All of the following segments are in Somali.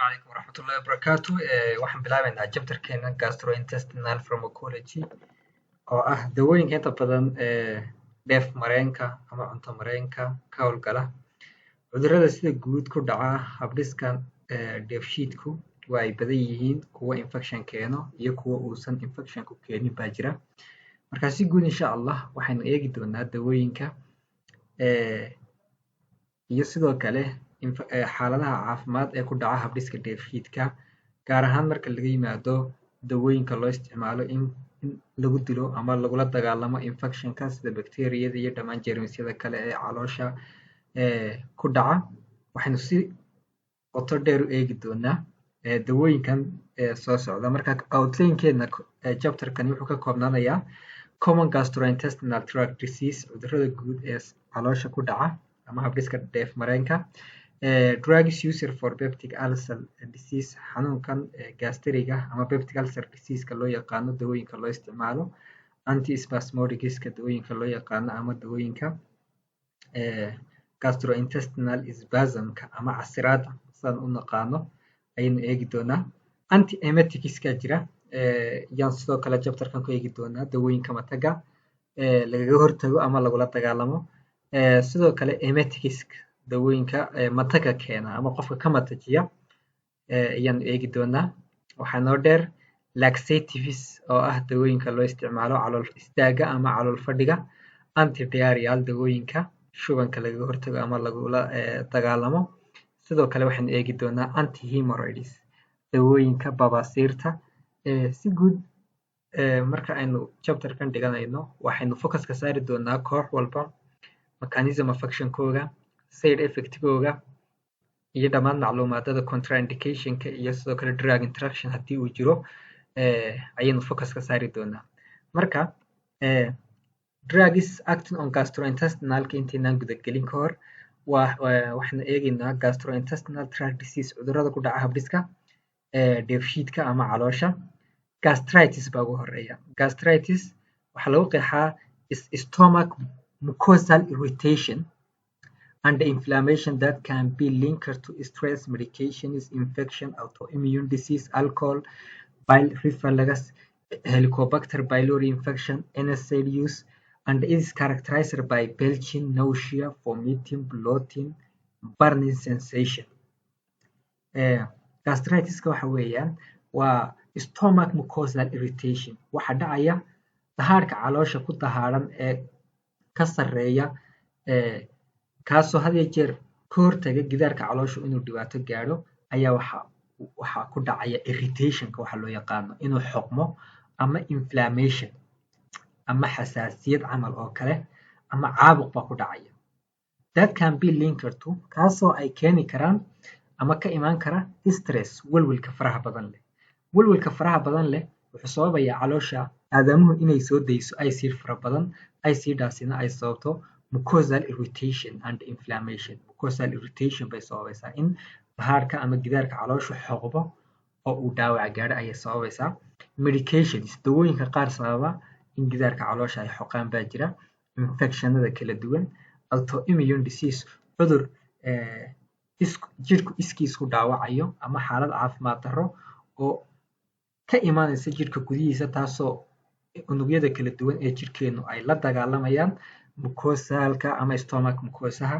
عليكم ورحمة الله وبركاته. waxaan bilaabaynaa chapterkeena gastrointestinal pharmacology oo ah dawooyinka inta badan dheef mareenka ama cunto mareenka ka howlgala. Cudurrada sida guud ku dhaca habdhiska dheefshiidku waa ay badan yihiin, kuwa infection keeno iyo kuwa uusan infection ku keenin baa jira. Marka si guud insha Allah waxaynu eegi doonaa dawooyinka iyo sidoo kale xaaladaha caafimaad ee ku dhaca habdhiska dheefshiidka, gaar ahaan marka laga yimaado dawooyinka loo isticmaalo in lagu dilo ama lagula dagaalamo infectionka sida bakteeriyada iyo dhammaan jeermisyada kale ee caloosha ku dhaca. Waxaynu si qoto dheer u eegi doonaa dawooyinkan soo socda. Marka outline-keena chapterkan wuxuu ka koobnaanayaa common gastrointestinal tract disease, cudurrada guud ee caloosha ku dhaca ama habdhiska dheef mareenka. Drugs used for peptic ulcer disease, xanuunkan gastriga ama peptic ulcer disease-ka loo yaqaano dawooyinka loo isticmaalo. Antispasmodicska dawooyinka loo yaqaano ama dawooyinka gastrointestinal spasm-ka ama casiraada sidaan u naqaano ayaynu eegi doonaa. Antiemeticska jira yaan sidoo kale chapterkan ku eegi doonaa, dawooyinka mataga lagaga hortago ama lagula dagaalamo. Sidoo kale emeticska dawooyinka mataga keena ama qofka ka matajiya ayaanu eegi doonaa. Waxaa noo dheer laxatives oo ah dawooyinka loo isticmaalo calool istaaga ama calool fadhiga. Antidiarrheal dawooyinka shubanka lagaga hortago ama lagula dagaalamo. Sidoo kale waxaynu eegi doonaa antihemorrhoids dawooyinka babaasiirta. Si guud marka aynu chapterkan dhiganayno waxaynu focus ka saari doonaa koox walba mechanism of action-kooga, side effect-googa iyo dhammaan macluumaadada contraindication-ka iyo sidoo kale drug interaction haddii uu jiro ayaynu focus ka saari doonaa. Marka drugs acting on gastrointestinalka intaynaan gudagelin ka hor waxaynu eegaynaa gastrointestinal tract disease, cudurrada ku dhaca habdhiska dheefshiidka ama caloosha. Gastritis baa ugu horeeya. Gastritis waxaa lagu qeexaa stomach mucosal irritation and inflammation that can be linked to stress, medications, infection, autoimmune disease, alcohol, bile reflux, Helicobacter pylori infection, NSAID use, and it is characterized by belching, nausea, vomiting, bloating, burning sensation. Gastritis-ka waxa weeyaan waa stomach mucosal irritation. Waxa dhacaya dahaarka caloosha ku dahaaran ee ka sarreeya kaasoo had iyo jeer ka hortaga gidaarka caloosha inuu dhibaato gaadho ayaa waxaa ku dhacaya irritation-ka waxa loo yaqaano inuu xoqmo ama inflammation ama xasaasiyad camal oo kale ama caabuq baa ku dhacaya. That can be linked to kaasoo ay keeni karaan ama ka imaan kara stress, welwelka faraha badan leh. Welwelka faraha badan leh wuxuu sababayaa caloosha aadamuhu inay soo dayso acid fara badan, acidaasina ay sababto mucosal irritation and inflammation. Mucosal irritation bay sababaysaa in dahaarka ama gidaarka caloosha xoqbo oo uu dhaawac gaadho ayay sababaysaa. Medications dawooyinka qaar sababa in gidaarka caloosha ay xoqaan baa jira. Infectionada kala duwan. Autoimmune disease cudur jirku iskiis ku dhaawacayo ama xaalad caafimaad darro oo ka imaanaysa jirka gudihiisa taasoo unugyada kala duwan ee jirkeenu ay la dagaalamayaan mucosalka ama stomach mucosaha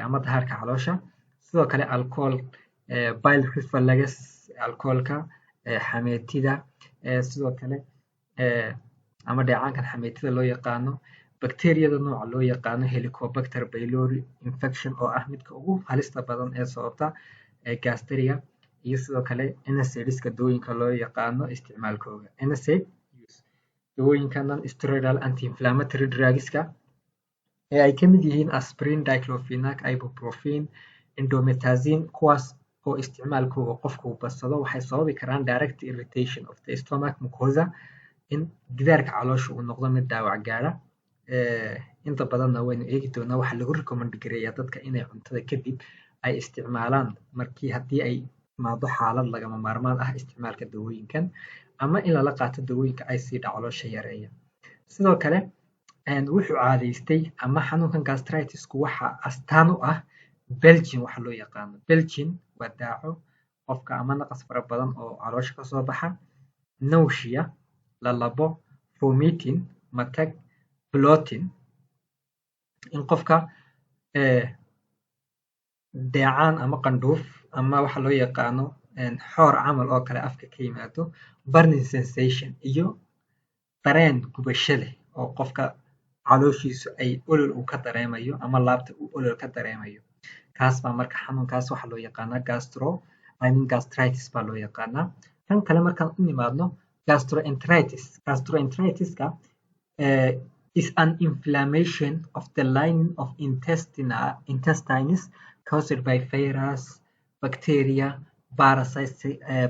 ama dahaarka caloosha. Sidoo kale alcohol, bile reflux, alcoholka, xameetida, sidoo kale ama dheecaankan xameetida loo yaqaano. Bakteeriyada nooca loo yaqaano Helicobacter pylori infection oo ah midka ugu halista badan ee sababta gastriga. iyo sidoo kale NSAIDska dawooyinka loo yaqaano isticmaalkooda. NSAID dawooyinka non-steroidal anti-inflammatory drugska ee ay ka mid yihiin aspirin, diclofenac, ibuprofen, indomethacin, kuwaas oo isticmaalkooda qofku uu badsado waxay sababi karaan direct irritation of the stomach mucosa in gidaarka caloosha uu noqdo mid dhaawac gaadha. Inta badanna waynu eegi doonaa waxa lagu recommend gareeyaa dadka inay cuntada kadib ay isticmaalaan markii haddii ay timaado xaalad lagama maarmaan ah isticmaalka dawooyinkan ama in lala qaato dawooyinka acid caloosha yareeya. Sidoo kale wuxuu caadaystay ama xanuunkan gastritis-ku waxa astaan u ah belching waxa loo yaqaano. Belching waa daaco qofka ama naqas fara badan oo caloosha kasoo baxa, nausea, lalabo, vomiting, matag, bloating, in qofka dheecaan ama qandhuuf ama waxa loo yaqaano xoor camal oo kale afka ka yimaado, burning sensation iyo dareen gubasho leh oo qofka calooshiisu ay olol uu ka dareemayo ama laabta uu olol ka dareemayo. kaas baa marka xanuunkaas waxa loo yaqaanaa gastritis baa loo yaqaanaa. kan kale markaan u nimaadno gastroenteritis. Gastroenteritis-ka is an inflammation of the lining of intestines caused by virus, bacteria,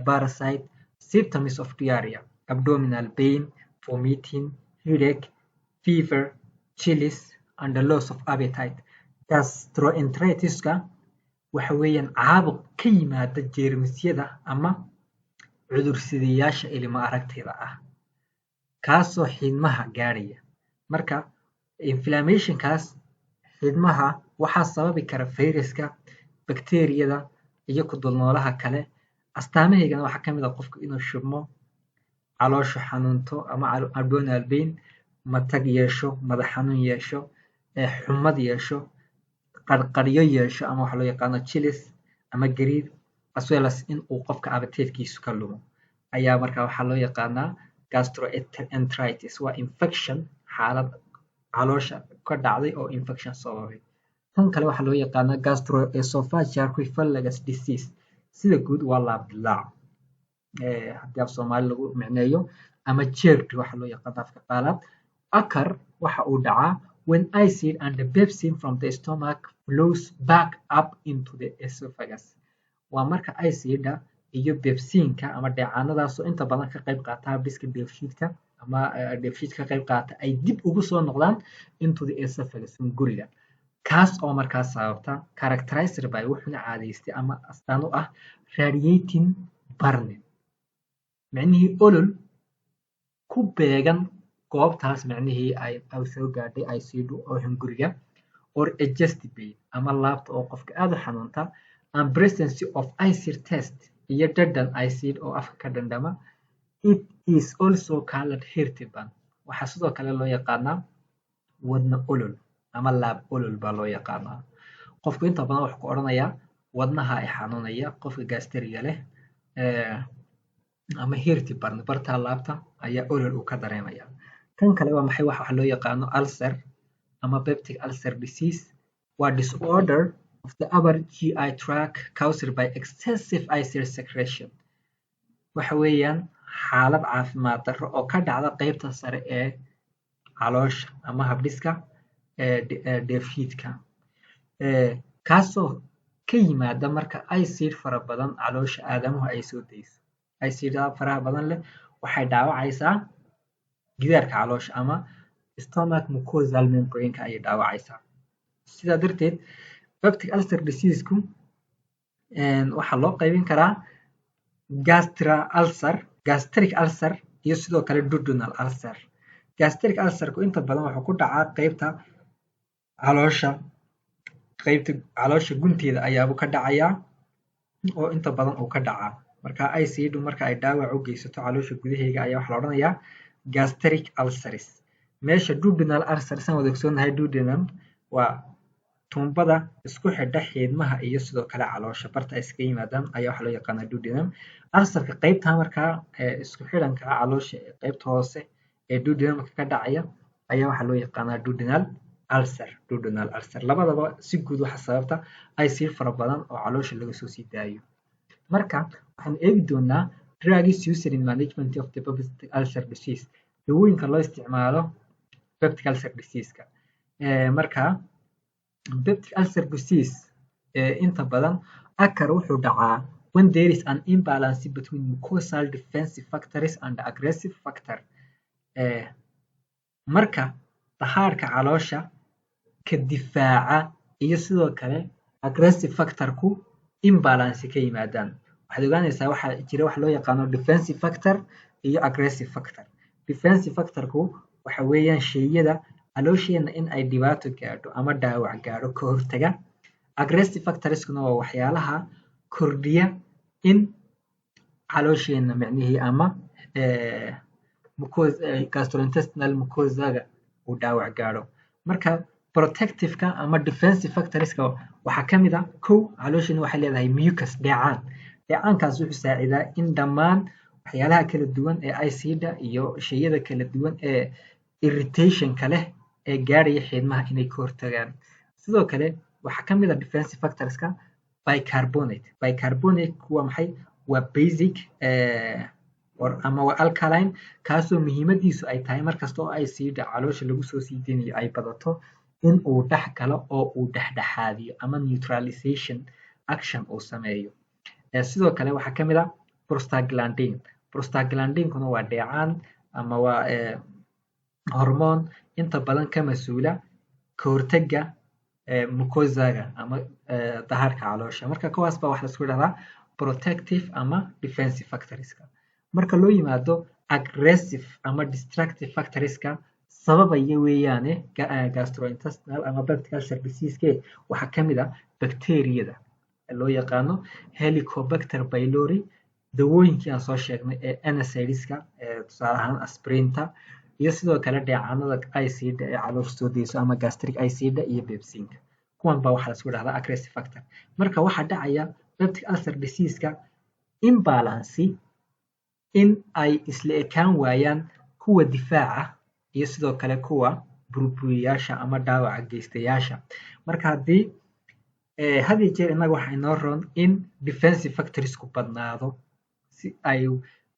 parasite, symptoms of diarrhea, abdominal pain, vomiting, headache, fever, chills, and the loss of appetite. Gastroenteritis-ka waxa weeyaan caabuq ka yimaada jeermisyada ama cudursidayaasha ilma aragtayda ah, kaasoo xiidmaha gaadhaya. marka inflammationkaas xiidmaha waxaa sababi kara fayraska, bakteeriyada iyo ku dulnoolaha kale. astaamahaygana waxaa kamid ah qofka inuu shubmo, caloosha xanuunto ama abdominal pain, matag yeesho, madax xanuun yeesho, xumad yeesho, qarqaryo yeesho ama waxa loo yaqaano chills ama gariir, as well as in uu qofka appetite-kiisu ka lumo, ayaa marka waxaa loo yaqaanaa gastroenteritis. waa infection, xaalad caloosha ka dhacday oo infection sababay. tan kale waxaa loo yaqaanaa gastroesophageal reflux disease. sida guud waa laab dilaac, haddii af Soomaali lagu micneeyo, ama jeerti waxa loo yaqaano afka qaalaad. occur waxa uu dhacaa when acid and the pepsin from the stomach flows back up into the esophagus. waa marka acida iyo pepsinka ama dheecaanadaasoo inta badan ka qayb qaata habdhiska dheefshiidka ama dheefshiidka ka qayb qaata ay dib ugu soo noqdaan into the esophagus guriga, kaas oo markaas sababta characterized by wuxuuna caadaystay ama astaan u ah radiating burning, micnihii olol ku beegan goobtaas micnihii ay soo gaadhay acidu oo hunguriga, or adjust pain ama laabta oo qofka aad u xanuunta, and presence of acid taste iyo dhadhan acid oo afka ka dhandhama. it is also called heartburn. waxaa sidoo kale loo yaqaanaa wadna olol ama laab olol baa loo yaqaanaa. qofku inta badan wuxuu ku odhanayaa wadnaha ay xanuunaya, qofka gastriga leh ama heartburn bartaa laabta ayaa olol uu ka dareemaya. kan kale waa maxay? waxa loo yaqaano ulcer ama peptic ulcer disease. waa disorder of the upper GI tract caused by excessive acid secretion. waxa weeyaan xaalad caafimaad darro oo ka dhacda qaybta sare ee caloosha ama habdhiska dheefshiidka, kaasoo ka yimaada marka acid fara badan caloosha aadamuhu ay soo dayso. acidada faraha badan leh waxay dhaawacaysaa gidaarka caloosha ama stomach mucosal membrane-ka ayay dhaawacaysaa. sidaa darteed peptic ulcer disease-ku waxaa loo qaybin karaa gastric ulcer iyo sidoo kale duodenal ulcer. gastric ulcer-ku inta badan wuxuu ku dhacaa qaybta caloosha gunteeda ayaabuu ka dhacayaa oo inta badan uu ka dhacaa. marka acidu marka ay dhaawac u geysato caloosha gudaheega ayaa waxaa la odhanayaa gastric ulcers. meesha duodenal ulcers aan wada ogsoonahay, duodenum waa tuumbada isku xidha xiidmaha iyo sidoo kale caloosha, barta ay iskaga yimaadaan ayaa waxaa loo yaqaanaa duodenum. ulcerka qaybtaa markaa isku xidhanka caloosha qaybta hoose ee duodenumka ka dhacaya ayaa waxaa loo yaqaanaa duodenal ulcer. labadaba si guud waxa sababta acid fara badan oo caloosha laga soo sii daayo. marka waxaan eegi doonaa drugs used in management of the peptic ulcer disease, dawooyinka loo isticmaalo peptic ulcer disease-ka. marka peptic ulcer disease inta badan occur wuxuu dhacaa when there is an imbalance between mucosal defensive factors and aggressive factor. marka dahaarka caloosha ka difaaca iyo sidoo kale aggressive factor-ku imbalance ka yimaadaan. waxaad ogaanaysaa waxaa jira wax loo yaqaano defensive factor iyo aggressive factor. defensive factor-ku waxa weeyaan sheyada caloosheena in ay dhibaato gaadho ama dhaawac gaadho ka hortaga. aggressive factorskuna waa waxyaalaha kordhiya in caloosheena micnihii ama gastrointestinal mucosaga uu dhaawac gaadho. Marka protectiveka ama defensive factorska waxaa ka mid ah kow caloosheena waxay leedahay mucus dheecaan. Dheecaankaas wuxuu saacidaa in dhammaan waxyaalaha kala duwan ee acida iyo shayada kala duwan ee irritationka leh ee gaadhaya xiidmaha inay ka hortagaan. Sidoo kale waxaa ka mid ah defensive factorska bicarbonate. Bicarbonate waa maxay? Waa basic ama waa alkaline kaasoo muhiimadiisu ay tahay markasta oo acida caloosha lagu soo sii deynayo ay badato in uu dhex galo oo uu dhexdhexaadiyo ama neutralization action uu sameeyo. Sidoo kale waxaa ka mid ah prostaglandin. Prostaglandinkuna waa dheecaan ama waa hormoon inta badan ka mas-uula ka hortagga mucosaga ama dahaarka caloosha. Marka kuwaas baa waxa la isku dhahdaa protective ama defensive factorska. Marka loo yimaado aggressive ama destructive factorska sababaya weeyaane gastrointestinal ama peptic ulcer disease waxaa ka mid ah bacteriyada loo yaqaano Helicobacter pylori, dawooyinkii aan soo sheegnay ee NSAIDska tusaale ahaan aspirinta, iyo sidoo kale dheecaanada acida ee caloosha soo deyso ama gastric acida iyo pepsinka. Kuwan baa waxaa la isku dhahdaa aggressive factor. Marka waxaa dhacaya peptic ulcer diseaseka imbalance in ay isla ekaan waayaan kuwa difaaca iyo sidoo kale kuwa burburiyaasha ama dhaawaca geystayaasha. Marka haddii had iyo jeer innaga waxaa inoo roon in defensive factorsku badnaado si ay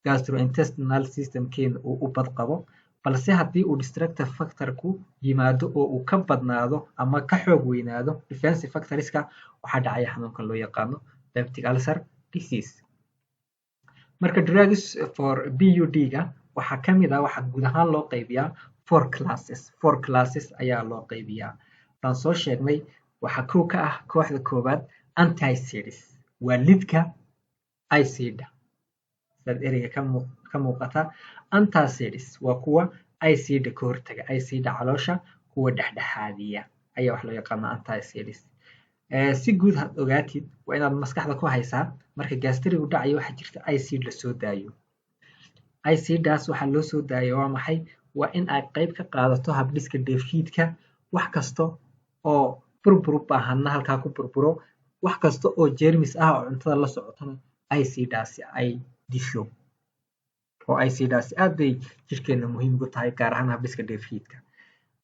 gastrointestinal systemkeena uu u badqabo, balse haddii uu destructive factorku yimaado oo uu ka badnaado ama ka xoog weynaado defensive factorska waxaa dhacaya xanuunkan loo yaqaano peptic ulcer disease. Marka drugs for PUD-ga waxaa ka mid ah waxaa guud ahaan loo qaybiyaa 4 classes ayaa loo qaybiyaa. Taan soo sheegnay waxaa kow ka ah kooxda koowaad anti-acids waa lidka acida. Sidaad ereyga ka muuqata antacids waa kuwa acida ka hortaga, acida caloosha kuwa dhexdhexaadiya ayaa wax loo yaqaana antacids. Si guud had ogaatid waa inaad maskaxda ku haysaa marka gastrigu dhacayo waxaa jirta acid la soo daayo. Acidaas waxaa loo soo daayo waa maxay? Waa in ay qayb ka qaadato habdhiska dheefshiidka. Wax kasta oo burbur u baahanna halkaa ku burburo. Wax kasta oo jeermis ah oo cuntada la socotana acidaasi ay disho. Oo acidaasi aad bay jirkeena muhiim ugu tahay gaar ahaan habdhiska dheefshiidka.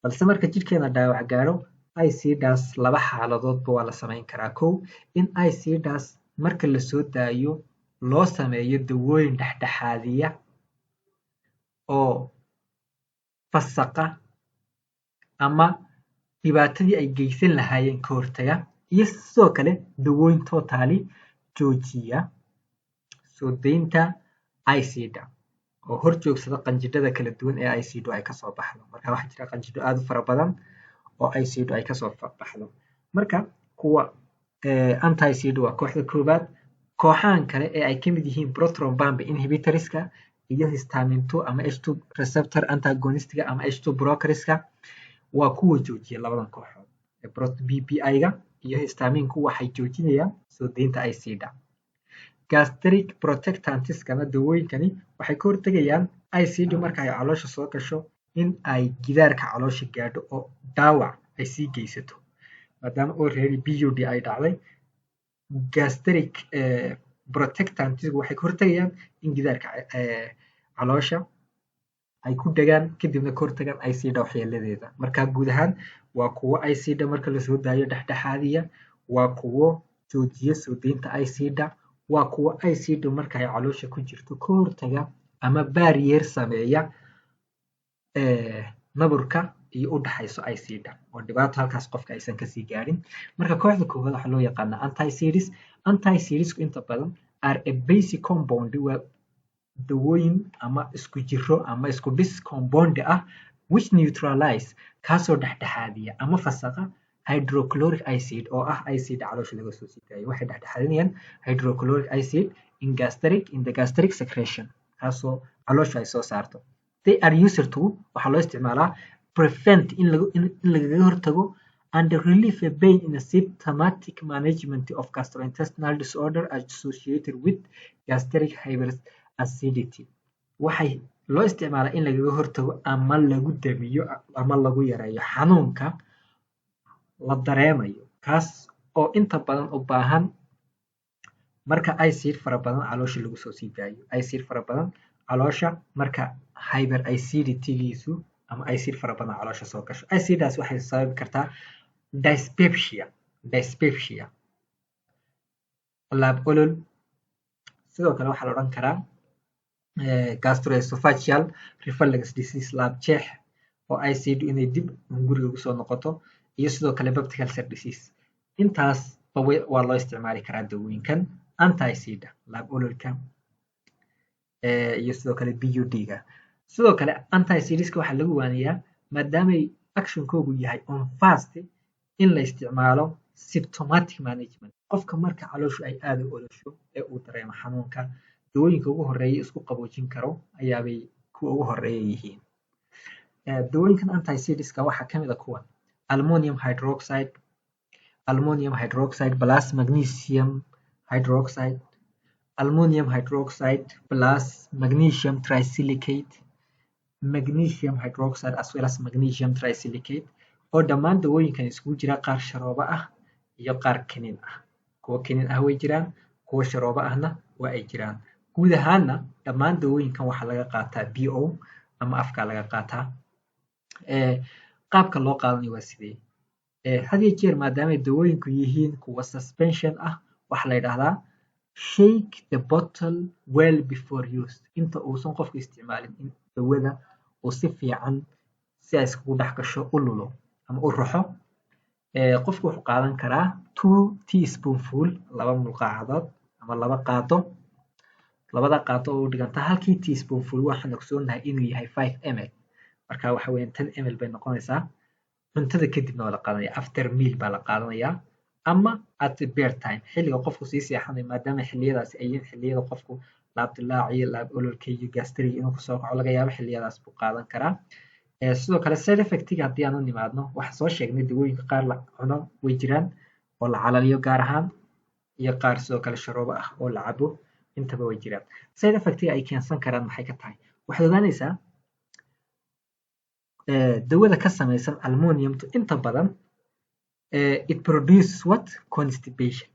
Balse marka jirkeena dhaawac gaaro acidaas laba xaaladoodba waa la samayn karaa. Kow in acidaas marka la soo daayo loo sameeyo dawooyin dhexdhexaadiya oo fasaqa ama dhibaatadii ay geysan lahaayeen ka hortaga, iyo sidoo kale dawooyin totally joojiya soo deynta acida oo hor joogsada qanjidhada kala duwan ee acidu ay kasoo baxdo. Marka waxaa jira qanjidho aad u fara badan oo acidu ay kasoo baxdo. Marka kuwa anti-acid waa kooxda koowaad. Kooxahan kale ee ay ka mid yihiin proton pump inhibitorska iyo histamine 2 ama H2 receptor antagonistga ama H2 blockers-ka waa kuwa joojiya labadan kooxood. PPI-ga iyo histamine-ku waxay joojinayaan soo deynta acida. Gastric protectantskana dawooyinkani waxay ka hortagayaan acidu marka ay caloosha soo gasho in ay gidaarka caloosha gaadho oo dhaawac ay sii geysato. Maadaama already PUD ay dhacday, gastric protectantsku waxay ka hortagayaan in gidaarka caloosha ay ku dhagaan kadibna ka hortagaan acida waxyeeladeeda. Marka guud ahaan waa kuwo acida marka la soo daayo dhexdhexaadiya, waa kuwo joojiya soo deynta acida, waa kuwo acida marka ay caloosha ku jirto ka hortaga ama barrier sameeya naburka iyo u dhaxayso acida oo dhibaato halkaas qofka aysan kasii gaarin. Marka kooxda koowaad waxaa loo yaqaanaa anti-acids. Anti-acidsku inta badan are a basic compound waa dawooyin ama isku jiro ama isku dhis compound ah which neutralize kaasoo dhexdhexaadiya ama fasaqa hydrochloric acid oo ah acid caloosha laga soo sii daayo. Waxay dhexdhexaadinayaan hydrochloric acid in the gastric secretion kaasoo caloosha ay soo saarto. They are used to waxaa loo isticmaalaa prevent in lagaga hortago and relieve a pain in a symptomatic management of gastrointestinal disorder associated with gastric hyperacidity. waxay loo isticmaalaa in lagaga hortago ama lagu damiyo ama lagu yareeyo xanuunka la dareemayo kaas oo inta badan u baahan marka acid fara badan caloosha lagu soo sii daayo acid fara badan caloosha marka hyperaciditygiisu ama acid fara badan caloosha soo gasho acidaas waxay sababi kartaa dyspepsia laab olol sidoo kale waxaa la odhan karaa gastroesophageal reflux disease laab jeex oo acid inay dib guriga ugu soo noqoto iyo sidoo kale peptic ulcer disease intaas waa loo isticmaali karaa dawooyinkan anti-acid laab ololka iyo sidoo kale PUD-ga sidoo kale anti-acidiska waxaa lagu waaniyaa maadaamay actionkoogu yahay on fast in la isticmaalo symptomatic management qofka marka calooshu ay aad u olosho ee uu dareemo xanuunka dawooyinka ugu horeeya isku qaboojin karo ayaabay kuwa ugu horeeya yihiin dawooyinkan anti-acidiska waxaa kamid a kuwan ammonium hydroxide plus magnesium hydroxide ammonium hydroxide plus magnesium trisilicate magnesium hydroxide as well as magnesium trisilicate oo dhammaan dawooyinkan isugu jira qaar sharoobo ah iyo qaar kiniin ah kuwa kiniin ah way jiraan kuwa sharoobo ahna waa ay jiraan guud ahaanna dhammaan dawooyinkan waxaa laga qaataa BO ama afka laga qaataa qaabka loo qaadanayo waa sidee had iyo jeer maadaamay dawooyinku yihiin kuwa suspension ah waxaa la yidhaahdaa shake the bottle well before use inta uusan qofku isticmaalin in dawada uu si fiican si ay iskugu dhex gasho u lulo ama u ruxo qofku wuxuu qaadan karaa 2 teaspoonful laba mulqaacadood ama laba qaado labada qaado oo u dhiganta halkii teaspoonful waxaan ogsoonahay inuu yahay 5 ml marka waxa weeyaan 10 ml bay noqonaysaa cuntada kadibna waa la qaadanaya after meal baa la qaadanayaa ama at bedtime xilliga qofku sii seexanayo maadaama xilliyadaasi ay yihiin xilliyada qofku laab dilaaciyo laab ololka iyo gastriga inuu kusoo kaco laga yaabo xilliyadaas buu qaadan karaa sidoo kale side effectiga haddii aan u nimaadno waxaan soo sheegnay dawooyinka qaar la cuno way jiraan oo la calaliyo gaar ahaan iyo qaar sidoo kale sharoobo ah oo la cabo intaba way jiraan side effectiga ay keensan karaan maxay ka tahay waxaad ogaanaysaa dawada ka samaysan ammoniumtu inta badan it produces what constipation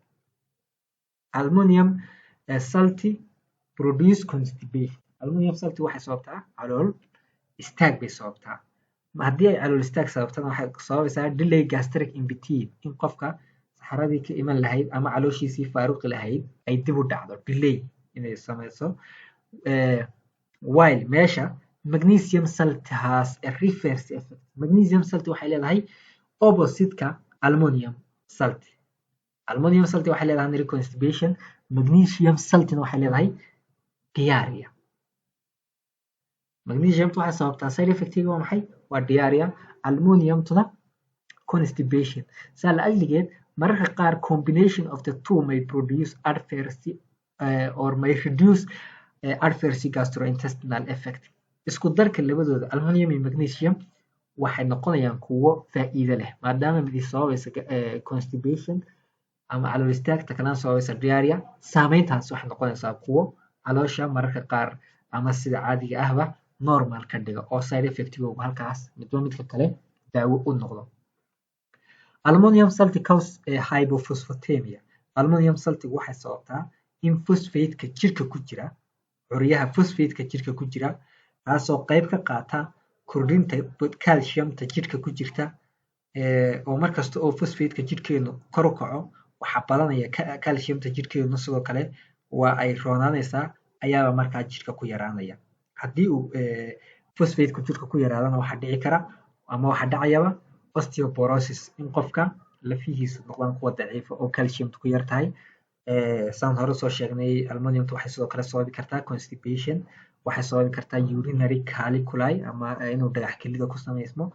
ammonium salty produce constipation ammonium salty waxay sababtaa calool istaag bay sababtaa haddii ay calool istaag sababtana waxay sababaysaa delay gastric impetite in qofka saxaradii ka iman lahayd ama calooshiisii faaruqi lahayd ay dib u dhacdo delay inay samayso while meesha magnesium salty has a reverse effect magnesium salty waxay leedahay opposite-ka ammonium salty waxay leedahay constipation magnesium saltyna waxay leedahay diarrhea magnesiumtu waxay sababtaa side effectiga waa maxay waa diarrhea ammoniumtuna constipation saa la ajligeed mararka qaar combination of the two may produce adverse or may reduce adverse gastrointestinal effect isku darka labadooda ammonium iyo magnesium waxay noqonayaan kuwo faa'iido leh maadaama mid sababaysa constipation ama calool istaagta kalena sababaysa diarrhea saameyntaas waxay noqonaysaa kuwo caloosha mararka qaar ama sida caadiga ahba normal ka dhiga oo side effectigoogu halkaas midba midka kale daawo u noqdo ammonium salty cause hypophosphatemia ammonium salty waxay sababtaa in phosphate-ka jirka ku jira curyaha phosphate-ka jirka ku jira taasoo qayb ka qaata kordhinta calciumta jirka ku jirta oo markasta oo phosphate-ka jirkeenu kor u kaco waxaa badanaya calciumta jirkeenu sidoo kale waa ay roonaanaysaa ayaaba markaa jirka ku yaraanaya haddii uu phosphate-ku jirka ku yaraadana waxaa dhici kara ama waxaa dhacayaba osteoporosis in qofka lafihiisu noqdaan kuwa daciifa oo calciumta ku yar tahay saan hore soo sheegnay ammoniumta waxay sidoo kale sababi kartaa constipation waxay sababi kartaa urinary caliculi ama inuu dhagax kelida ku samaysmo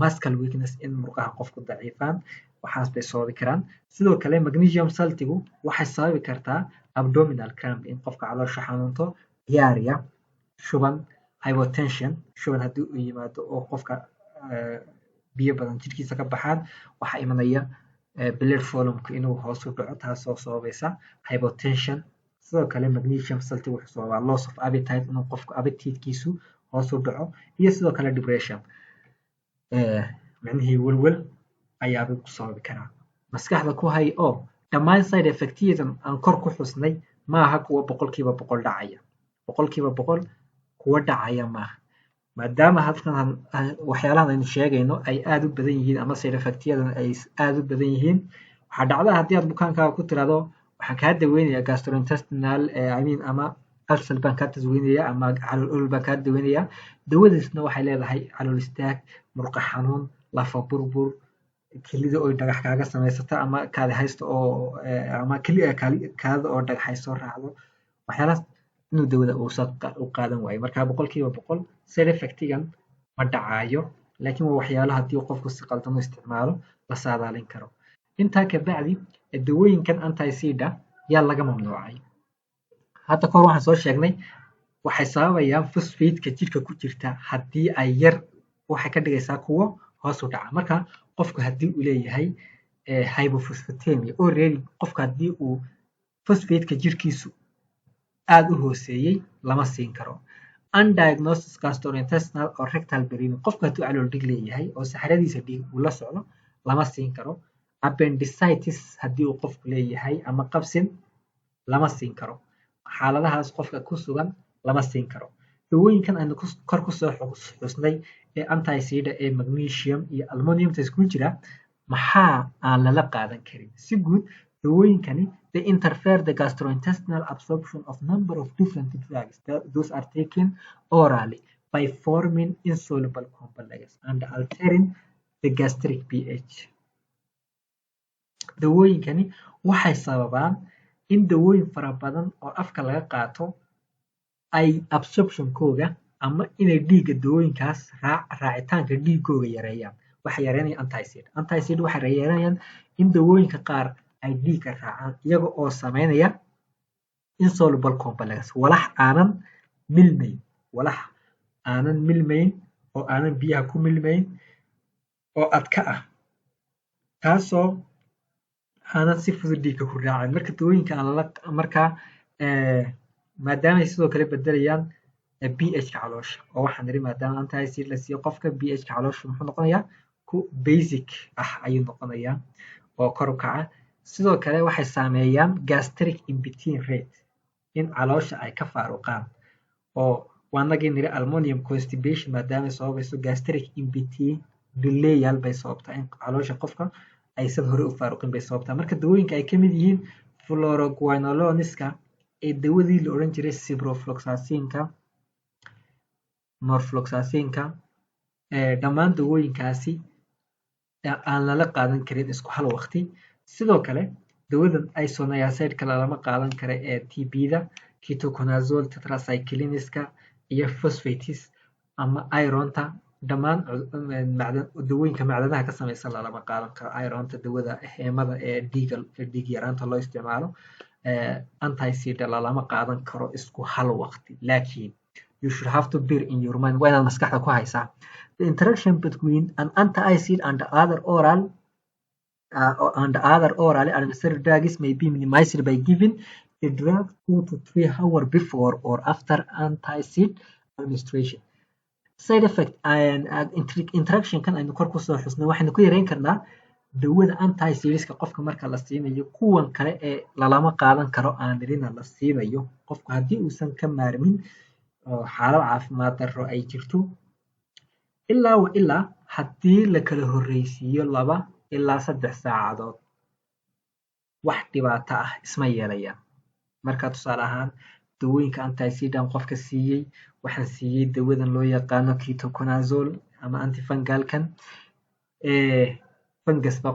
muscle weakness in murqaha qofku daciifaan waxaas bay sababi karaan sidoo kale magnesium saltigu waxay sababi kartaa abdominal cramp in qofka caloosha xanuunto diarrhea shuban hypotension shuban haddii uu yimaado oo qofka biyo badan jirkiisa ka baxaan waxaa imanaya blood volume-ku inuu hoos u dhaco taasoo sababaysa hypotension. sidoo kale magnesium salt wuxuu sababaa loss of appetite inuu qofku appetite-kiisu hoos u dhaco iyo sidoo kale depression micnihii welwel ayaaba ku sababi karaa. maskaxda ku hay oo dhammaan side effect-yadan aan kor ku xusnay maaha kuwa boqolkiiba boqol dhacaya boqolkiiba boqol kuwa dhacaya maaha maadaama halkan waxyaalahan aynu sheegayno ay aad u badan yihiin ama side effect-yadan ay aad u badan yihiin waxaa dhacda haddii aad bukaankaaga ku tiraahdo waxaan kaa daweynaya gastrointestinal ama ulcer baan kaa daweynaya ama calool olol baan kaa daweynaya dawadiisna waxay leedahay calool istaag murqa xanuun lafa burbur kelida oo dhagax kaaga samaysata ama kaadi haysta oo ama kaadida oo dhagaxay soo raacdo waxyaalahaas inuu dawada uusan u qaadan waayo marka boqolkiiba boqol side effect-gan ma dhacayo laakiin waa waxyaalo haddii qofku si qaldan u isticmaalo la saadaalin karo. intaa kabacdi dawooyinkan anti-acid yaa laga mamnuucay. hadda kahor waxaan soo sheegnay waxay sababayaan phosphate-ka jirka ku jirta haddii ay yar waxay ka dhigaysaa kuwo hoos u dhaca. marka qofku haddii uu leeyahay hypophosphatemia already qofka haddii uu phosphate-ka jirkiisu aad u hooseeyey lama siin karo. undiagnosed gastrointestinal or rectal bleeding qofku hadduu calool dhig leeyahay oo saxaradiisa dhiig uu la socdo lama siin karo. appendicitis haddii uu qofku leeyahay ama qabsin lama siin karo. xaaladahaas qofka ku sugan lama siin karo. dawooyinkan aynu kor kusoo xusnay ee anti-acid ee magnesium iyo aluminumta isku jira maxaa aan lala qaadan karin. si guud dawooyinkani they interfere the gastrointestinal absorption of number of different drugs. Those are taken orally by forming insoluble complexes and altering the gastric pH. dawooyinkani waxay sababaan in dawooyin fara badan oo afka laga qaato ay absorption-kooga ama inay dhiigga dawooyinkaas raacitaanka dhiigooga yareeyaan. waxay yareynayaan anti-acid. anti-acid waxay yareynayaan in dawooyinka qaar ay dhiigga raacaan iyaga oo sameynaya insoluble complex walax aanan milmayn oo aanan biyaha ku milmayn oo adka ah taasoo aanan si fudud dhiigga ku raacin. marka dawooyinka markaa maadaamay sidoo kale bedelayaan pH-ka caloosha oo waxaan niri maadaama anti-acid la siiyo qofka pH-ka caloosha muxuu noqonayaa ku basic ah ayuu noqonayaa oo kor u kaca. sidoo kale waxay saameeyaan gastric emptying rate in caloosha ay ka faaruqaan oo waanagii niri aluminum constipation maadaama sababayso gastric emptying delayal bay sababtaa in caloosha qofka aysan hore u faaruqin bay sababtaa. marka dawooyinka ay ka mid yihiin fluoroquinoloneska ee dawadii la odhan jiray ciprofloxacinka norfloxacinka dhammaan dawooyinkaasi aan lala qaadan karin isku hal waqti. sidoo kale dawadan isoniazid-ka lalama qaadan kara ee TB-da ketoconazole tetracycliniska iyo phosphates ama ironta dhammaan dawooyinka macdanaha ka samaysan lalama qaadan karo. ironta dawada heemada ee dhiig yaraanta loo isticmaalo anti-acid lalama qaadan karo isku hal waqti. laakiin you should have to bear in your mind waa inaad maskaxda ku haysaa the interaction between an anti-acid and other orally administered drugs may be minimized by giving the drug 2 to 3 hours before or after anti-acid administration. side effect interaction kan aynu kor kusoo xusnay waxaynu ku yareyn karnaa dawada anti-acidska qofka marka la siinayo kuwan kale ee lalama qaadan karo aan nirina la siinayo qofku haddii uusan ka maarmin oo xaalad caafimaad darro ay jirto ilaa haddii la kala horreysiiyo 2 ilaa 3 saacadood wax dhibaato ah isma yeelayaan. marka tusaale ahaan dawooyinka anti-acidan qofka siiyey waxaan siiyey dawadan loo yaqaano ketoconazole ama antifungalkan fungus baa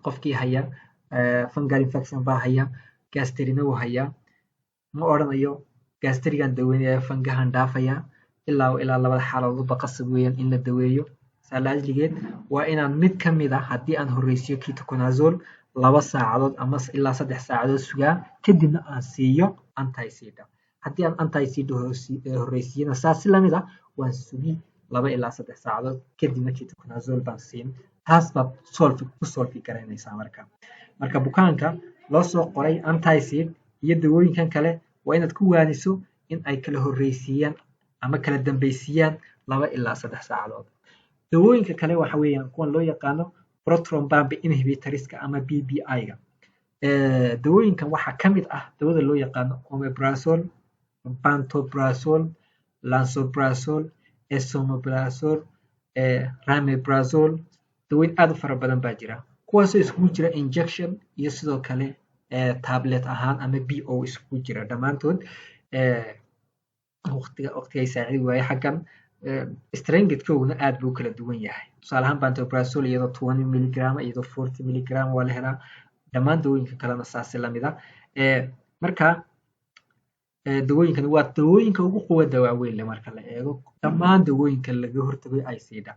qofkii haya fungal infection baa haya gastrina wuu hayaa ma odhanayo gastrigan daweynaya fungahan dhaafaya ilaa 2 xaaladoodba qasab weeyaan in la daweeyo. salaajligeed waa inaan mid ka mid ah haddii aan horreysiyo ketoconazole 2 saacadood ama ilaa 3 saacadood sugaa kadibna aan siiyo anti-acid. haddii aan anti-acid horreysiiyana saas si lamid ah waan sugi 2 ilaa 3 saacadood kadibna ketoconazole baan siin. Taas baad ku solve garaynaysaa marka bukaanka loo soo qoray anti-acid iyo dawooyinkan kale waa inaad ku waaniso in ay kala horreysiiyaan ama kala dambaysiiyaan 2 ilaa 3 saacadood. dawooyinka kale waxa weeyaan kuwan loo yaqaano proton pump inhibitorska ama PPI-ga. dawooyinkan waxaa ka mid ah dawada loo yaqaano omeprazole, pantoprazole, lansoprazole, esomeprazole, rameprazole. dawooyin aad u fara badan baa jira kuwaasoo iskugu jira injection iyo sidoo kale tablet ahaan ama BO iskugu jira dhammaantood. waqtigay saacidi waaye xaggan strengthkooduna aad buu kala duwan yahay. tusaale ahaan pantoprazole iyadoo 20 miligram iyadoo 40 miligram waa la helaa. dhammaan dawooyinka kalena saasi lamid ah. marka dawooyinkani waa dawooyinka ugu quwada waaweyn leh marka la eego dhammaan dawooyinka laga hortago ICD.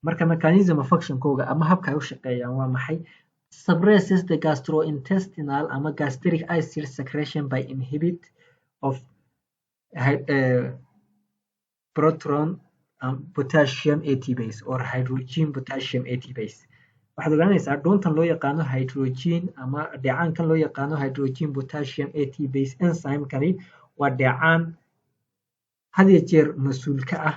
marka mechanism of actionkooga ama habka ay u shaqeeyaan waa maxay? suppresses the gastrointestinal ama gastric acid secretion by inhibit of proton potassium ATPase or hydrogen potassium ATPase. waxaad ogaanaysaa dhuuntan loo yaqaano hydrogen ama dheecaankan loo yaqaano hydrogen potassium ATPase enzymekani waa dheecaan had iyo jeer mas-uul ka ah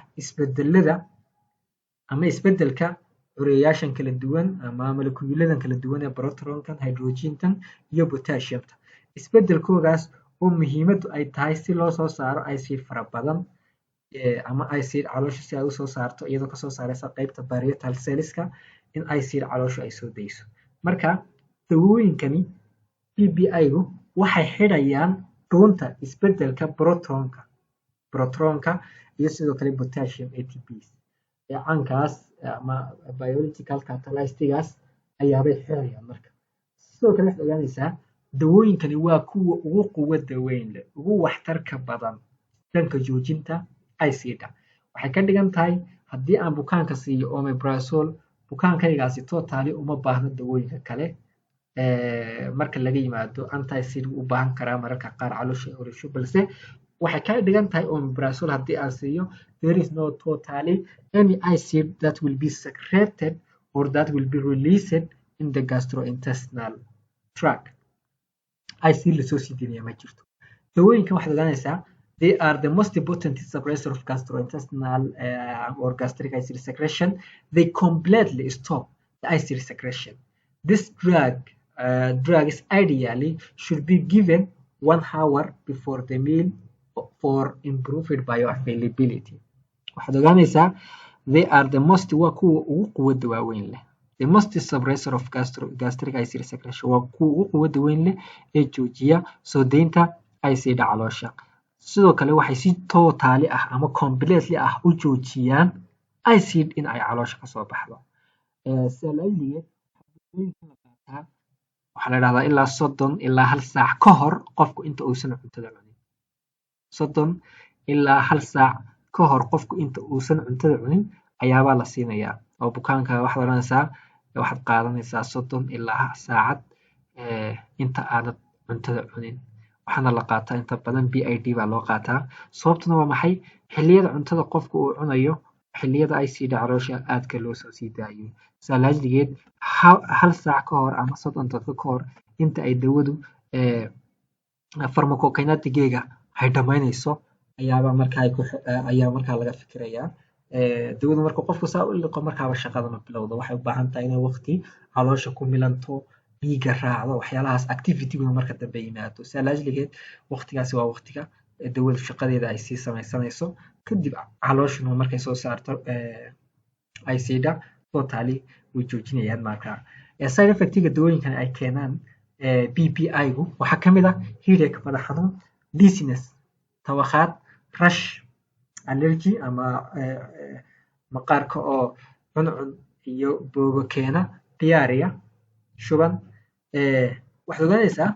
isbedelka cureyaashan kala duwan ama molecuuladan kala duwan ee protonkan, hydrogentan iyo potassiumta. isbedelkoodaas oo muhiimadu ay tahay si loo soo saaro acid fara badan ama acid caloosha si ay usoo saarto iyadoo kasoo saaraysa qaybta parietal cellska in acid caloosha ay soo dayso. marka dawooyinkani PPI-gu waxay xidhayaan dhuunta isbedelka protonka iyo sidoo kale potassium ATPase. dheecaankaas ama biological catalystigaas ayaabay xidhayaan marka. sidoo kale waxaad ogaanaysaa dawooyinkani waa kuwa ugu quwada weyn leh ugu waxtarka badan dhanka joojinta ICD-da. waxay ka dhigan tahay haddii aan bukaanka siiyo omeprazole bukaankaygaasi totally uma baahno dawooyinka kale. marka laga yimaado anti-acid u baahan karaa mararka qaar caloosha orisho balse waxay ka dhigan tahay omeprazole haddii aan siiyo there is no totally any acid that will be secreted or that will be released in the gastrointestinal tract. acid lasoo sii deynaya ma jirto. dawooyinkan waxaad ogaanaysaa they are the most potent suppressor of gastrointestinal or gastric acid secretion. They completely stop the acid secretion. This drugs ideally should be given 1 hour before the meal for improved bioavailability. waxaad ogaanaysaa they are the most waa kuwa ugu quwada waaweyn leh. The most suppressor of gastric acid secretion waa kuwa ugu quwada weyn leh ee joojiya soo deynta acid caloosha. sidoo kale waxay si totally ah ama completely ah u joojiyaan acid in ay caloosha kasoo baxdo. salaligeed waxaa la dhahdaa ilaa 30 ilaa 1 saac ka hor qofku inta uusan cuntada cunin. 30 ilaa 1 saac ka hor qofku inta uusan cuntada cunin ayaabaa la siinayaa oo bukaanka waxaad oranaysaa waxaad qaadanaysaa 30 ilaa saacad inta aanad cuntada cunin. waxaana la qaataa inta badan BID baa loo qaataa. sababtuna waa maxay? xilliyada cuntada qofku uu cunayo xilliyada ICD caloosha aadka loo soo sii daayo. salaligeed 1 saac ka hor ama 30 daqiiqo ka hor inta ay dawadu pharmacokinetigeega ay dhamaynayso ayaa markaa laga fikirayaa. dawadu marka qofku saa u liqo markaaba shaqada ma bilowdo. waxay u baahan tahay inay waqti caloosha ku milanto dhiiga raacdo waxyaalahaas activity-guna marka dambe yimaado. salaligeed waqtigaasi waa waqtiga dawadu shaqadeeda ay sii samaysanayso kadib calooshuna markay soo saarto ICD totally way joojinayaan markaa. side effect-ga dawooyinkan ay keenaan PPI-gu waxaa ka mid ah headache madax xanuun, dizziness tawakhaad, rash, allergy ama maqaarka oo cuncun iyo boogo keena, diarrhea, shuban. waxaad ogaanaysaa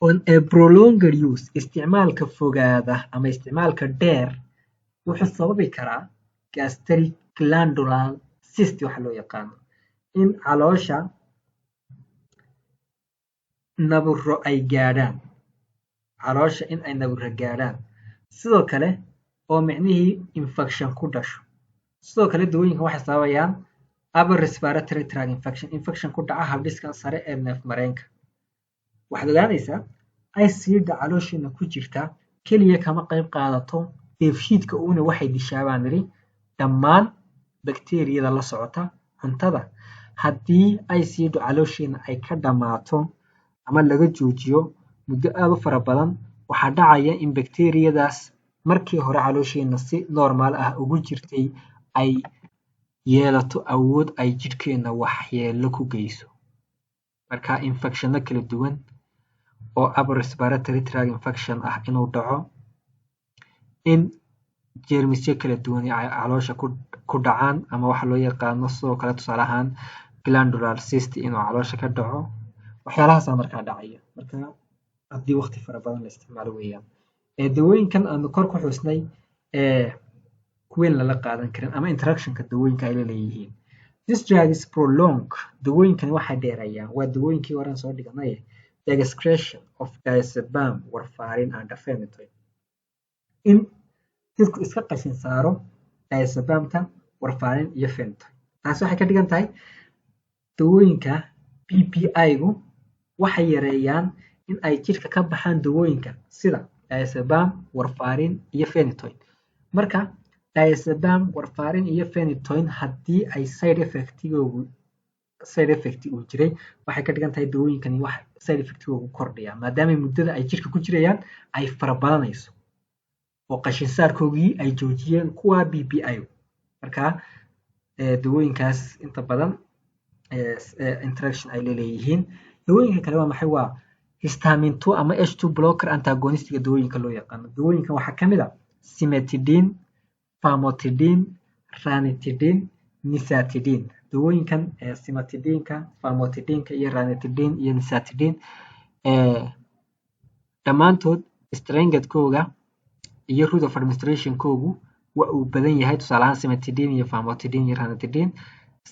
on a prolonged use isticmaalka fogaada ama isticmaalka dheer wuxuu sababi karaa gastric glandular cyst waxa loo yaqaano in caloosha nabro ay gaadhaan. sidoo kale oo micnihii infection ku dhasho. sidoo kale dawooyinkan waxay sababayaan upper respiratory tract infection ku dhaca habdhiska sare ee neef mareenka. waxaad ogaanaysaa ICD calooshiina ku jirta keliya kama qayb qaadato dheefshiidka uuna waxay dishaa baan nidhi dhammaan bakteeriyada la socota cuntada. haddii ICD calooshiina ay ka dhammaato ama laga joojiyo muddo aad u fara badan, waxaa dhacaya in bakteeriyadaas markii hore calooshiina si normal ah ugu jirtay ay yeelato awood ay jidhkeena waxyeello ku geyso. marka infectionno kala duwan oo upper respiratory tract infection ah inuu dhaco, in jeermisyo kala duwan ay caloosha ku dhacaan ama waxa loo yaqaano sidoo kale tusaale ahaan glandular cyst inuu caloosha ka dhaco, waxyaalahaasa markaa dhacaya. marka haddii waqti fara badan la isticmaalo weeyaan. dawooyinkan aanu kor ku xusnay kuween lala qaadan karin ama interactionka dawooyinka ay la leeyihiin. This drug is prolong. dawooyinkani waxay dheereeyaan, waa dawooyinkii horan soo dhiganay, the excretion of diazepam, warfarin and phenytoin. in jidhku iska qashin saaro diazepamta, warfarin iyo phenytoin. taasi waxay ka dhigan tahay dawooyinka PPI-gu waxay yareeyaan in ay jidhka ka baxaan dawooyinka sida diazepam, warfarin iyo phenytoin. marka diazepam, warfarin iyo phenytoin haddii ay side effect uu jiray, waxay ka dhigan tahay dawooyinkani wax side effectigoogu kordhaya maadaama muddada ay jidhka ku jirayaan ay fara badanayso oo qashin saarkoogii ay joojiyeen kuwa PPI. marka dawooyinkaas inta badan interaction ay leeyihiin. dawooyinka kale waa maxay? waa histamine 2 ama H2 blocker antagonistiga dawooyinka loo yaqaano. dawooyinkan waxaa kamid a cimetidine, famotidine, ranitidine, nisatidine. dawooyinkan cimetidineka, famotidineka iyo ranitidine iyo nisatidine dhammaantood strengthkooga iyo route of administration-koogu waa uu badan yahay. tusaale ahaan cimetidine iyo famotidine iyo ranitidine,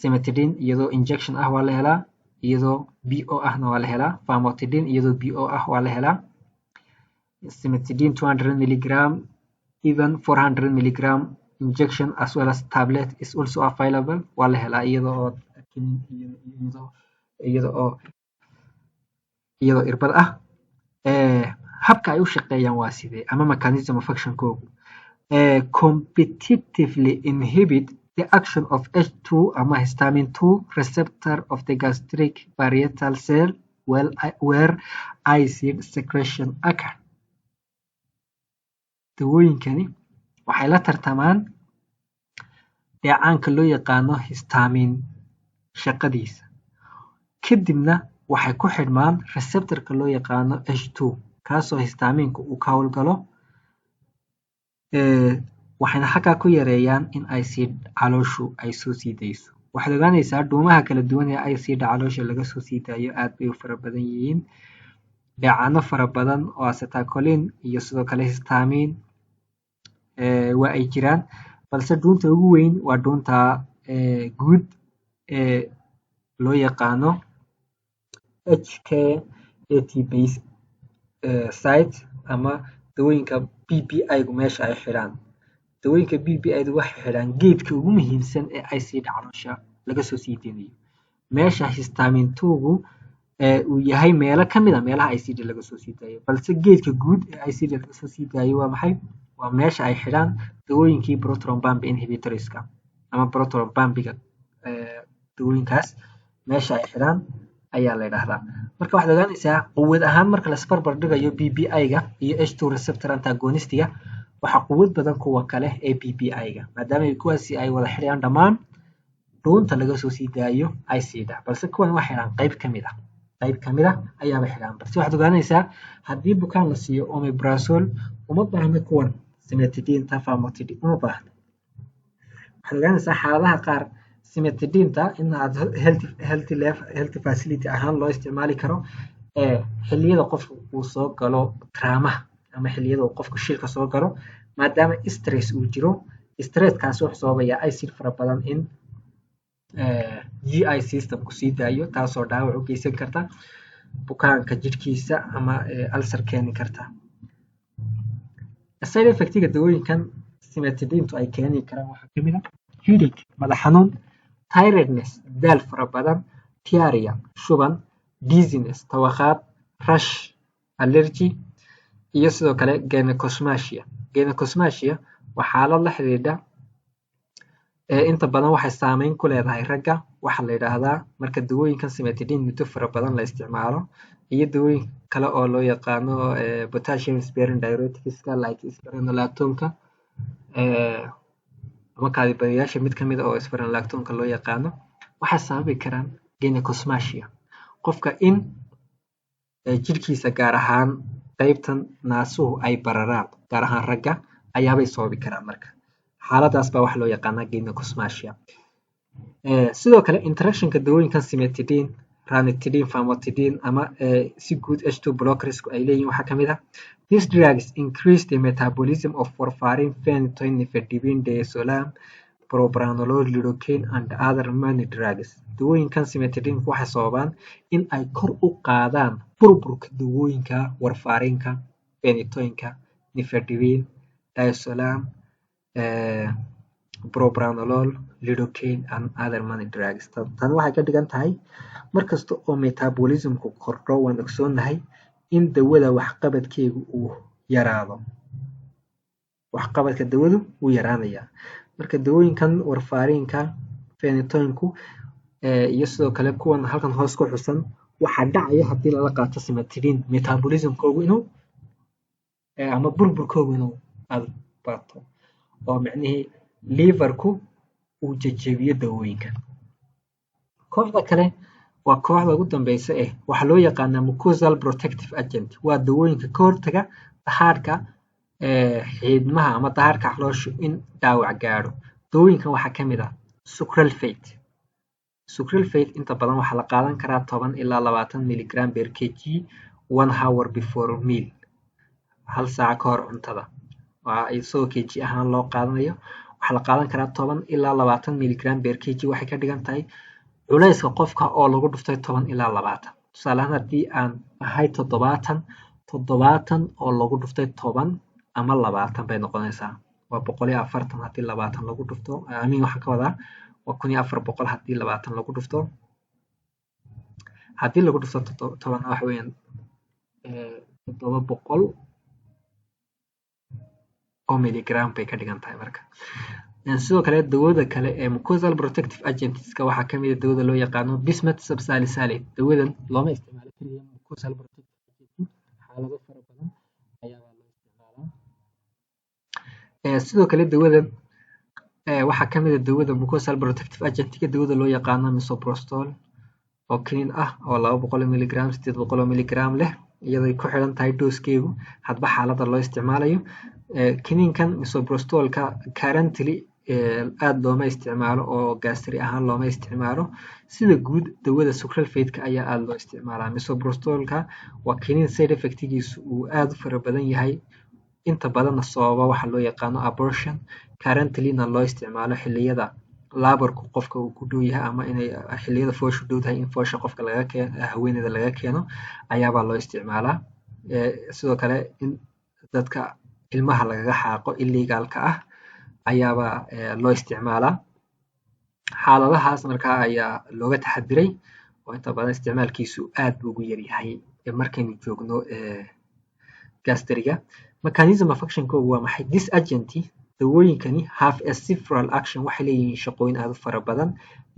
cimetidine iyadoo injection ah waa la helaa, iyadoo BO ahna waa la helaa. famotidine iyadoo BO ah waa la helaa. cimetidine 200 mg, even 400 mg injection as well as tablet is also available, waa la helaa iyadoo irbad ah. habka ay u shaqeeyaan waa sidee ama mechanism of action-koogu? competitively inhibit the action of H2 ama histamine 2 receptor of the gastric parietal cell where acid secretion occur. dawooyinkani waxay la tartamaan dheecaanka loo yaqaano histamine shaqadiisa, kadibna waxay ku xidhmaan receptorka loo yaqaano H2 kaasoo histaminka uu ka howlgalo, waxayna xaggaa ku yareeyaan in acid calooshu ay soo sii dayso. waxaad ogaanaysaa dhuumaha kala duwan ee acid caloosha laga soo sii daayo aad bay u fara badan yihiin. dheecaano fara badan oo acetylcholine iyo sidoo kale histamine waa ay jiraan, balse dhuunta ugu weyn waa dhuunta guud ee loo yaqaano HKAT base site ama dawooyinka PPI-gu meesha ay xidhaan. dawooyinka PPI-du waxay xidhaan geedka ugu muhiimsan ee acid caloosha laga soo sii deynayo. meesha histamine 2-gu uu yahay meelo kamid a meelaha acid laga soo sii daayo, balse geedka guud ee acid laga soo sii daayo waa maxay? waa meesha ay xidhaan dawooyinkii proton pump inhibitorska ama proton pumpiga. dawooyinkaas meesha ay xidhaan ayaa la yidhaahdaa. marka waxaad ogaanaysaa quwad ahaan marka la isbarbar dhigayo PPI-ga iyo H2 receptor antagonistiga, waxaa quwad badan kuwa kale ee PPI-ga maadaama kuwaasi ay wada xidhayaan dhammaan dhuunta laga soo sii daayo acid-da, balse kuwan waxay xidhaan qayb kamid ah ayaaba xidhaan. balse waxaad ogaanaysaa haddii bukaan la siiyo omeprazole uma baahna kuwan cimetidine, famotidine uma baahna. waxaad ogaanaysaa xaaladaha qaar cimetidinta in aad healthy facility ahaan loo isticmaali karo xilliyada qofka uu soo galo traamaha ama xilliyada uu qofka shilka soo galo, maadaama stress uu jiro. stresskaas wuxuu sababayaa acid fara badan in GI systemku sii daayo, taasoo dhaawac u geysan karta bukaanka jidhkiisa ama ulcer keeni karta. side effectiga dawooyinkan cimetidintu ay keeni karaan waxaa ka mid ah headache madax xanuun, tiredness daal fara badan, diarrhea shuban, dizziness tawakhaad, rash allergy iyo sidoo kale gynecomastia. Gynecomastia waa xaalad la xiriidha inta badan waxay saameyn ku leedahay ragga. Waxaa la yidhaahdaa marka dawooyinkan cimetidine muddo fara badan la isticmaalo iyo dawooyin kale oo loo yaqaano potassium sparing diureticska like spironolactonka ama kaadibadiyaasha mid kamid ah oo spironolactonka loo yaqaano waxay sababi karaan gynecomastia. Qofka in jirkiisa gaar ahaan qaybtan naasuhu ay bararaan gaar ahaan ragga ayaabay sababi karaan marka. Xaaladaas baa waxa loo yaqaanaa gynecomastia. Sidoo kale interactionka dawooyinkan cimetidine, ranitidine, famotidine ama si guud H2 blockersku ay leeyihiin waxaa kamid ah these drugs increase the metabolism of warfarin, phenytoin, nifedipine, diazolam, propranolol, lidocaine and other many drugs. Dawooyinkan cimetidine waxay sababaan in ay kor u qaadaan burburka dawooyinka warfarinka, phenytoinka, nifedipine, diazolam, propranolol, lidocaine and other many drugs. Tani waxay ka dhigan tahay markasta oo metabolismku kordho waan ogsoonahay in dawada waxqabadkeegu uu yaraado. Waxqabadka dawadu wuu yaraanayaa. Marka dawooyinkan warfarinka, phenytoinku iyo sidoo kale kuwan halkan hoos ku xusan waxaa dhacaya haddii lala qaato cimetidine metabolismkoogu inuu ama burburkoogu inuu aad bato oo micnihii liverku uu jejebiyo dawooyinkan. Kooxda kale waa kooxda ugu dambeysa waxaa loo yaqaanaa mucosal protective agent. Waa dawooyinka ka hortaga dahaadhka xiidmaha ama dahaadhka caloosha in dhaawac gaadho. Dawooyinkan waxaa ka mid ah sucralfate. Sucralfate inta badan waxaa la qaadan karaa 10 ilaa 20 milligram per kg 1 hour before meal. Hal saac ka hor cuntada. Waa isagoo kg ahaan loo qaadanayo. Waxaa la qaadan karaa 10 ilaa 20 milligram per kg. Waxay ka dhigan tahay culayska qofka oo lagu dhuftay 10 ilaa 20. Tusaale ahaan haddii aan ahay 70 oo lagu dhuftay 10 ama 20 bay noqonaysaa. Waa 140 haddii 20 lagu dhufto. Waxaan ka wadaa waa 1400 haddii 20 lagu dhufto. Haddii lagu dhufto 10 waxa weeyaan 700 oo milligram bay ka dhigan tahay marka. Sidoo kale dawada kale ee mucosal protective agentska waxaa kamid ah dawada loo yaqaano bismuth subsalicylate. Dawadan looma isticmaalo kaliya mucosal protective agent, xaalado fara badan ayaa loo isticmaalaa. Sidoo kale dawadan waxaa kamid ah dawada mucosal protective agentga dawada loo yaqaano misoprostol oo kiniin ah oo 200 milligram 800 milligram leh iyadoo ay ku xiran tahay dooskeegu hadba xaaladda loo isticmaalayo. Kiniinkan misoprostolka currently aad looma isticmaalo oo gaastri ahaan looma isticmaalo. Sida guud dawada sucralfate ayaa aad loo isticmaalaa. Misoprostolka waa kiniin side effectgiisu uu aad u fara badan yahay inta badanna sababa waxa loo yaqaano abortion. Currentlyna loo isticmaalo xilliyada laborku qofka uu ku dhow yahay ama inay xilliyada fooshu dhow tahay in foosha qofka haweeneyda laga keeno ayaabaa loo isticmaalaa. Sidoo kale in dadka ilmaha lagaga xaaqo illegalka ah ayaabaa loo isticmaalaa. Xaaladahaas markaa ayaa looga taxadiray oo inta badan isticmaalkiisu aad buu ugu yaryahay markaynu joogno gastriga. Mechanism of actionkoogu waa maxay? This agent dawooyinkani have a several action waxay leeyihiin shaqooyin aad u fara badan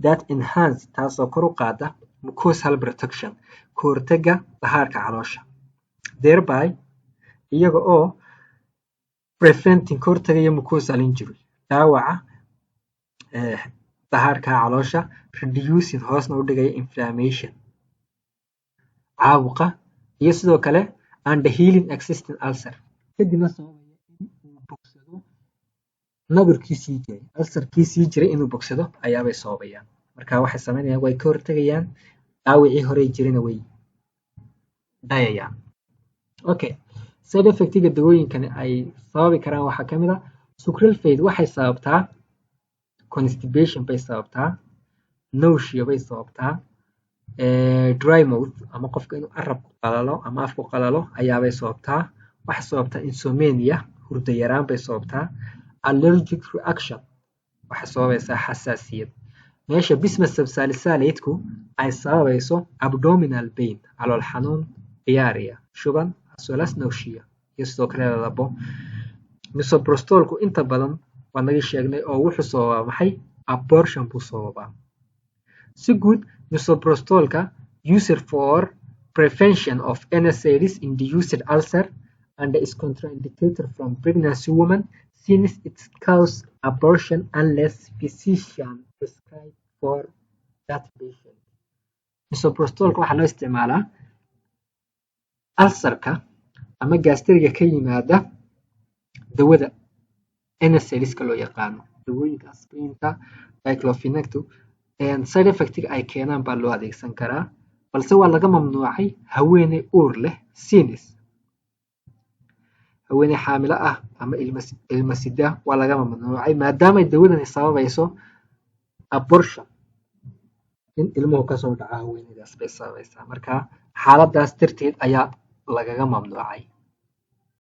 that enhance taasoo kor u qaada mucosal protection ka hortagga dahaadhka caloosha. Thereby iyaga oo preventing ka hortagaya mucosal injury dhaawaca dahaadhka caloosha, reducing hoosna u dhigaya inflammation caabuqa iyo sidoo kale and healing existing ulcer kadibna sababaya in uu bogsado nabarkii sii jiray ulcerkii sii jiray inuu bogsado ayaabay sababayaan. Marka waxay sameynayaan way ka hortagayaan dhaawicii horey jirayna way dayayaan. Okay. Side effectga dawooyinkani ay sababi karaan waxaa kamid ah sucralfate waxay sababtaa constipation bay sababtaa, nausea bay sababtaa, dry mouth ama qofka inuu carabku qalalo ama afku qalalo ayaabay sababtaa. Waxay sababtaa insomnia hurdo yaraan bay sababtaa, allergic reaction waxay sababaysaa xasaasiyad meesha bismus subsalicylateku ay sababayso abdominal pain calool xanuun diarrhea shuban as well as nausea iyo sidoo kale lalabo misoprostolku inta badan waa naga sheegnay oo wuxuu sababaa maxay abortion buu sababaa si guud misoprostolka used for prevention of NSAIDs-induced ulcer and is contraindicated from pregnancy women since it causes abortion unless physician prescribed for that patient. Misoprostolka waxaa loo isticmaalaa ulcerka ama gastriga ka yimaada dawada NSAIDska loo yaqaano dawooyinka aspirinta diclofenactu side effectiga ay keenaan baa loo adeegsan karaa balse waa laga mamnuucay haweeney uur leh sinus haweeney xaamilo ah ama ilma sida waa laga mamnuucay maadaama dawadani sababayso abortion in ilmuhu kasoo dhaca haweeneydaas bay sababaysaa marka xaaladaas darteed ayaa lagaga mamnuucay